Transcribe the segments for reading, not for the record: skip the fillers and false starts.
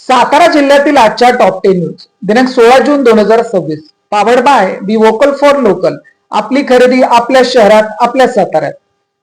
सातारा जिल्ह्यातील आजच्या top 10 news दिनांक 16 जून 2026 powered by be vocal for local. आपली खरेदी आपल्या शहरात, आपल्या साताऱ्यात.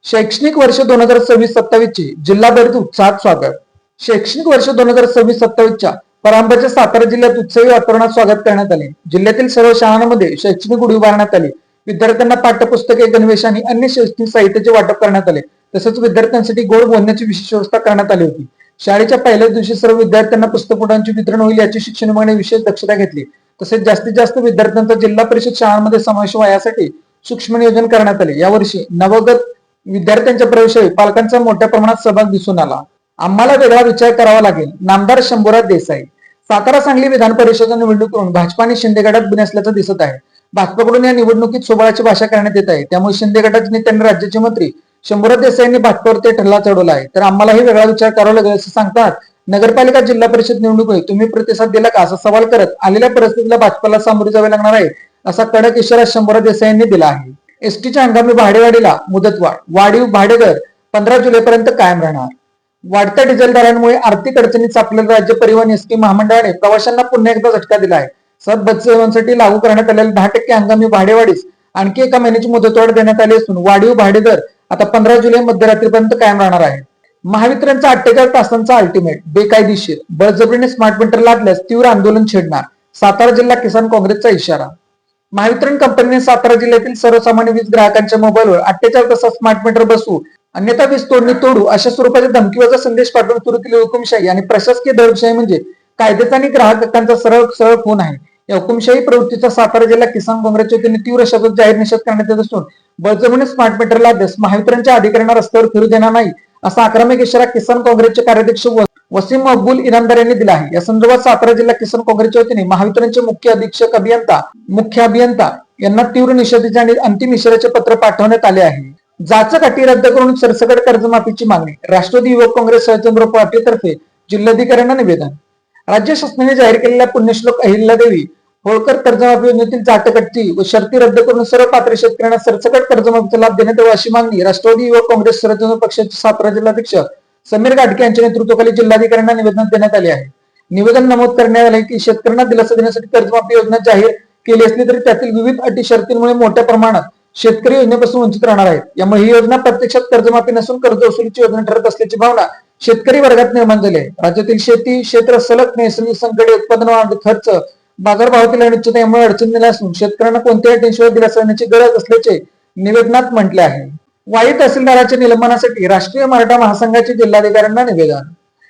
शैक्षणिक वर्ष 2026-27 चे जिल्हाभरात उत्साहात स्वागत. शैक्षणिक वर्ष 2026-27 च्या प्रारंभाच्या सातारा जिल्ह्यात उत्सवी वातावरणात स्वागत करण्यात आले. जिल्ह्यातील सर्व शाळांमध्ये शैक्षणिक गुढी उभारण्यात आली. विद्यार्थ्यांना पाठ्यपुस्तके, गणवेश आणि अन्य शैक्षणिक साहित्याचे वाटप करण्यात आले. तसेच विद्यार्थ्यांसाठी गोड बोलण्याची विशेष व्यवस्था करण्यात आली होती. शाळेच्या पहिल्याच दिवशी सर्व विद्यार्थ्यांना पुस्तकपुटांचे वितरण होईल याची शिक्षण विभागाने विशेष दक्षता घेतली. तसेच जास्तीत जास्त विद्यार्थ्यांचा जिल्हा परिषद शाळांमध्ये समावेश व्हावा यासाठी सूक्ष्म नियोजन करण्यात आले. यावर्षी नवगत विद्यार्थ्यांच्या प्रवेशावेळी पालकांचा मोठ्या प्रमाणात सहभाग दिसून आला. आम्हाला वेगळा विचार करावा लागेल, नामदार शंभूराज देसाई. सातारा सांगली विधान परिषद निवडणुकीवरून भाजपा आणि शिंदे गटात बिनसल्याचं दिसत आहे. भाजपाकडून या निवडणुकीत सोबळाची भाषा करण्यात येत आहे. त्यामुळे शिंदे गटाचे नेत्यांनी राज्याचे मंत्री शंभूराज देसाईंनी भाजपावर ते ठरला चढवला आहे. तर आम्हालाही वेगळा विचार करावा लागेल असं सांगतात. नगरपालिका जिल्हा परिषद निवडणुकीत तुम्ही प्रतिसाद दिला का असा सवाल करत आलेल्या परिस्थितीला भाजपाला सामोरे जावे लागणार आहे असा कडक इशारा शंभूराज देसाई यांनी दिला आहे. एसटीच्या हंगामी भाडेवाढीला मुदतवाढ, वाढीव भाडेदर 15 जुलैपर्यंत कायम राहणार. वाढत्या डिझेल दरांमुळे आर्थिक अडचणीत सापडलेल्या राज्य परिवहन एसटी महामंडळाने प्रवाशांना पुन्हा एकदा झटका दिला आहे. सतत बस सेवांसाठी लागू करण्यात आलेल्या 10% हंगामी भाडेवाढीस आणखी एका महिन्याची मुदतवाढ देण्यात आली असून वाढीव भाडेदर आता 15 जुलै मध्यरात्रीपर्यंत कायम राहणार आहे. महावितरणचा 48 तासांचा अल्टिमेट बेकायदेशीर बळजबरीने स्मार्ट मीटर लादल्यास तीव्र आंदोलन छेडणार. सातारा जिल्हा किसान काँग्रेसचा इशारा. महावितरण कंपनीने सातारा जिल्ह्यातील सर्वसामान्य वीज ग्राहकांच्या मोबाईलवर 48 तासात स्मार्ट मीटर बसवू अन्यथा वीज तोडणी तोडू अशा स्वरूपाचा धमकीवाचा संदेश पाठवून सुरू केलेली हुकुमशाही आणि प्रशासकीय दडपशाही म्हणजे कायद्याचा आणि ग्राहक हक्कांचा सरळ खून आहे. या हुकुमशाही प्रवृत्तीचा सातारा जिल्हा किसान काँग्रेसच्या वतीने तीव्र शब्दात जाहीर निषेध करण्यात येत असून बळजबरीने स्मार्ट मीटर लादल्यास महावितरणच्या अधिकाऱ्यांना रस्त्यावर फिरू देणार नाही असा आक्रमक इशारा किसान काँग्रेसचे कार्याध्यक्ष वसीम मकबूल इनामदार यांनी दिला आहे. या संदर्भात सातारा जिल्हा किसान काँग्रेसच्या वतीने महावितरणचे मुख्य अभियंता यांना तीव्र निषेधाचे आणि अंतिम इशाऱ्याचे पत्र पाठवण्यात आले आहे. जाचक अटी रद्द करून सरसकट कर्जमाफीची मागणी. राष्ट्रवादी युवक काँग्रेस शरदचंद्र पाटीलतर्फे जिल्हाधिकाऱ्यांना निवेदन. राज्य शासनाने जाहीर केलेल्या पुण्यश्लोक अहिल्यादेवी होळकर कर्जमाफी योजनेतील जाचक व शर्ती रद्द करून सर्व पात्र शेतकऱ्यांना सरसकट कर्जमाफीचा लाभ देण्यात यावा अशी मागणी राष्ट्रवादी युवक काँग्रेस शरदचंद्र पक्षाचे सातारा जिल्हाध्यक्ष समीर गाडगे यांच्या नेतृत्वाखाली जिल्हाधिकाऱ्यांना निवेदन देण्यात आले आहे. निवेदन नमूद करण्यात आले की शेतकऱ्यांना दिलासा देण्यासाठी कर्जमाफी योजना जाहीर केली असली तरी त्यातील विविध अटी शर्तींमुळे मोठ्या प्रमाणात शेतकरी योजनेपासून वंचित राहणार आहेत. यामुळे ही योजना प्रत्यक्षात कर्जमाफी नसून कर्ज वसुलीची योजना ठरत असल्याची भावना शेतकरी वर्गात निर्माण झाली आहे. राज्यातील शेती क्षेत्र सलग नैसर्गिक संकटे, उत्पादन खर्च, बाजारभावातील अनिश्चितता यामुळे अडचणीला असून शेतकऱ्यांना कोणत्याही टेन्शनवर दिलासा देण्याची गरज असल्याचे निवेदनात म्हटले आहे. वाई तहसीलदाराच्या निलंबनासाठी राष्ट्रीय मराठा महासंघाचे जिल्हाधिकाऱ्यांना निवेदन.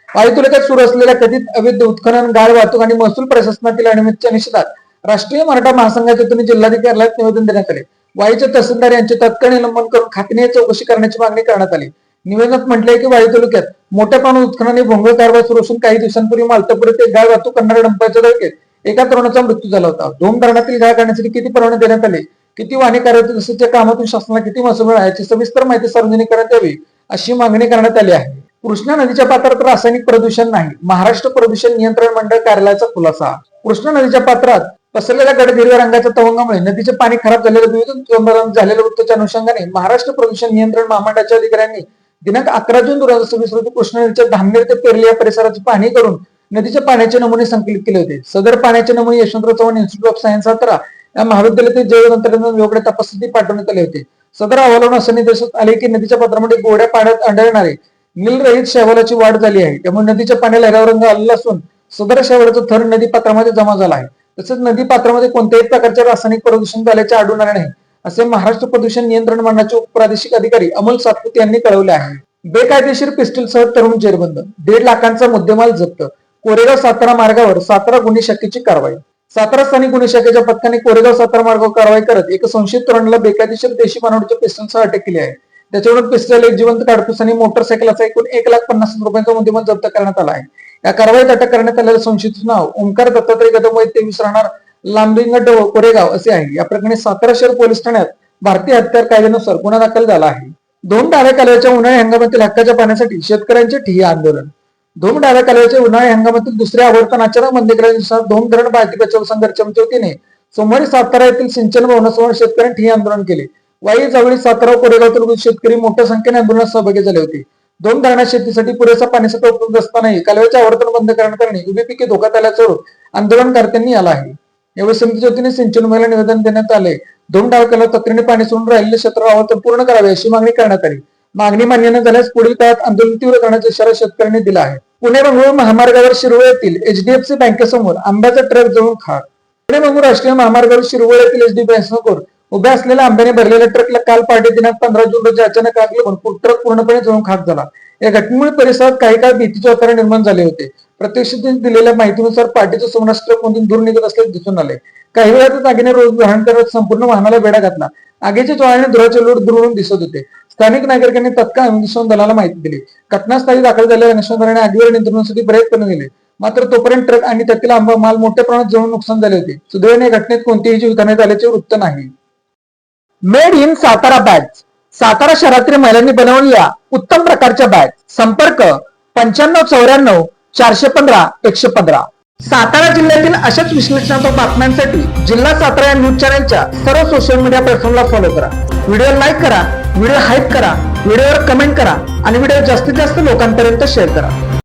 वाई तालुक्यात सुरू असलेल्या कथित अवैध उत्खनन, गाळ वाहतूक आणि महसूल प्रशासनातील अनियमिततेच्या निषेधात राष्ट्रीय मराठा महासंघाच्या वतीने जिल्हाधिकाऱ्याला निवेदन देण्यात आले. वाईचे तहसीलदार यांचे तात्काळ निलंबन करून खात्रीने चौकशी करण्याची मागणी करण्यात आली. निवेदनात म्हटले आहे की वाई तालुक्यात मोठ्या प्रमाणात उत्खनन आणि भोंगळ कारभार सुरू असून काही दिवसांपूर्वी मालतापुरी ते गाळ वाहतूक करणाऱ्या डंपरच्या धडकेत एका तरुणाचा मृत्यू झाला होता. धोम धरणातील गाळ काढण्यासाठी किती परवाने देण्यात आले, किती वाहने कार्यरत तसेच त्या कामातून शासनाला किती महसूल मिळाला याची सविस्तर माहिती सार्वजनिक करण्यात यावी अशी मागणी करण्यात आली आहे. कृष्णा नदीच्या पात्रात रासायनिक प्रदूषण नाही, महाराष्ट्र प्रदूषण नियंत्रण मंडळ कार्यालयाचा खुलासा. कृष्णा नदीच्या पात्रात पसरलेल्या गडद हिरव्या रंगाच्या तवंगामुळे नदीचे पाणी खराब झालेलं विविध झालेल्या वृत्ताच्या अनुषंगाने महाराष्ट्र प्रदूषण नियंत्रण महामंडळाच्या अधिकाऱ्यांनी दिनांक 11 जून 2026 रोजी कृष्णा नदीच्या धामनेर ते पेरली या परिसराची पाहणी करून नदीच्या पाण्याचे नमुने संकलित केले होते. सदर पाण्याचे नमुने Yashwantrao Chavan institute of science Satara या महाविद्यालयातील जैवतंत्रज्ञान विभागाकडे तपासणी पाठवण्यात आले होते. सदर अहवालावरून असे निर्देशात आले की नदीच्या पात्रामध्ये गोड्या पाण्यात आढळणारे नीलरहित शैवालाची वाढ झाली आहे. त्यामुळे नदीच्या पाण्याला हिरवा रंग आलेला असून सदर शैवालाचा थर नदी पात्रामध्ये जमा झाला आहे. तसेच नदी पात्रामध्ये कोणत्याही प्रकारचे रासायनिक प्रदूषण झाल्याचे आढळून आले नाही असे महाराष्ट्र प्रदूषण नियंत्रण मंडळाचे उपप्रादेशिक अधिकारी अमोल सातपुते यांनी कळवले आहे. बेकायदेशीर पिस्टलसह तरुण जेरबंद, 1.5 लाखांचा मुद्देमाल जप्त. कोरेगाव सातारा मार्गावर सातारा गुन्हे शाखेची कारवाई. सातारा स्थानिक गुन्हे शाखेच्या पथकाने कोरेगाव सातारा मार्गावर कारवाई करत एका संशयित तरुणाला बेकायदेशीर देशी बनावटीच्या पिस्टलसह अटक केली आहे. त्याच्याकडून पिस्टल, एक जिवंत काडतूस आणि मोटरसायकलचा एकूण 1,50,000 रुपयांचा मुद्देमाल जप्त करण्यात आला आहे. या कारवाईत अटक करण्यात आलेल्या संशयिताचे नाव ओंकार दत्तात्रय कदम, वय 23, राहणार लांबिंगड कोरेगाव असे आहे. या प्रकरणी सातारा शहर पोलीस ठाण्यात भारतीय हत्यार कायद्यानुसार गुन्हा दाखल झाला आहे. धोम डाव्या कालव्याच्या उन्हाळी हंगामातील हक्काच्या पाण्यासाठी शेतकऱ्यांचे ठिय्या आंदोलन. धोम डाव्या कालव्याच्या उन्हाळी हंगामातील दुसऱ्या आवर्तन अचानक बंद केल्यानुसार धोम धरण माहिती बचाव संघर्षाच्या वतीने सोमवारी सातारा येथील सिंचन भवनासमोर शेतकऱ्यांनी ठिय्या आंदोलन केले. वाई जवळील सातारा कोरेगाव तालुक्यातील शेतकरी मोठ्या संख्येने आंदोलनात सहभागी झाले होते. दोन धरणात शेतीसाठी पुरेसा पाणीसाठा उपलब्ध असतानाही कालव्याचे आवर्तन बंद करण्यात आल्याने उभी पिके धोक्यात आल्याचं आंदोलनकर्त्यांनी आला आहे. यावेळी समितीच्या वतीने सिंचन विभागाला निवेदन देण्यात आले. दोन डावकाला तातडीने पाणी सोडून राहिलेले क्षेत्र आवर्तन पूर्ण करावे अशी मागणी करण्यात आली. मागणी मान्य न झाल्यास पुढील काळात आंदोलन तीव्र करण्याचा इशारा शेतकऱ्यांनी दिला आहे. पुणे बंगळुरू महामार्गावर शिरवळ येथील एचडीएफसी बँकेसमोर आंब्याचा ट्रक जळून खाक. पुणे बंगळुरू राष्ट्रीय महामार्गावर शिरवळ येथील एचडीएफसी बँकेसमोर उभ्या असलेल्या आंब्याने भरलेल्या ट्रकला काल पहाटे दिनांक 15 जून रोजी अचानक आग लागून ट्रक पूर्णपणे जळून खाक झाला. या घटनेमुळे परिसरात काही काळ भीतीचे वातावरण निर्माण झाले होते. प्रत्यक्षदर्शींनी दिलेल्या माहितीनुसार पहाटेच्या सुमारास ट्रक मधून धूर निघत असल्याचे दिसून आले. काही वेळातच आगीने रोज ग्रहण करत संपूर्ण वाहनाला वेढा घातला. आगीच्या ज्वाळाने धुराचे लोट दूरून दिसत होते. स्थानिक नागरिकांनी तत्काळ अग्निशमन दलाला माहिती दिली. घटनास्थळी दाखल झालेल्या अग्निशमन दलाने आगीवर नियंत्रणासाठी प्रयत्न केले. मात्र तोपर्यंत ट्रक आणि त्यातील आंबा माल मोठ्या प्रमाणात जळून नुकसान झाले होते. सुदैवाने या घटनेत कोणतीही जीवितहानी झाल्याचे वृत्त नाही. Made in Satara bags. Satara शहरातील महिलांनी बनवलेल्या उत्तम प्रकारच्या बॅग. संपर्क 9594 415 115. सातारा जिल्ह्यातील अशाच विश्लेषणात्मक बातम्यांसाठी जिल्हा सातारा या न्यूज चॅनलच्या सर्व सोशल मीडिया प्लॅटफॉर्मला फॉलो करा. व्हिडिओ लाईक करा, व्हिडिओ हाईप करा, व्हिडिओवर कमेंट करा आणि व्हिडिओ जास्तीत जास्त लोकांपर्यंत शेअर करा.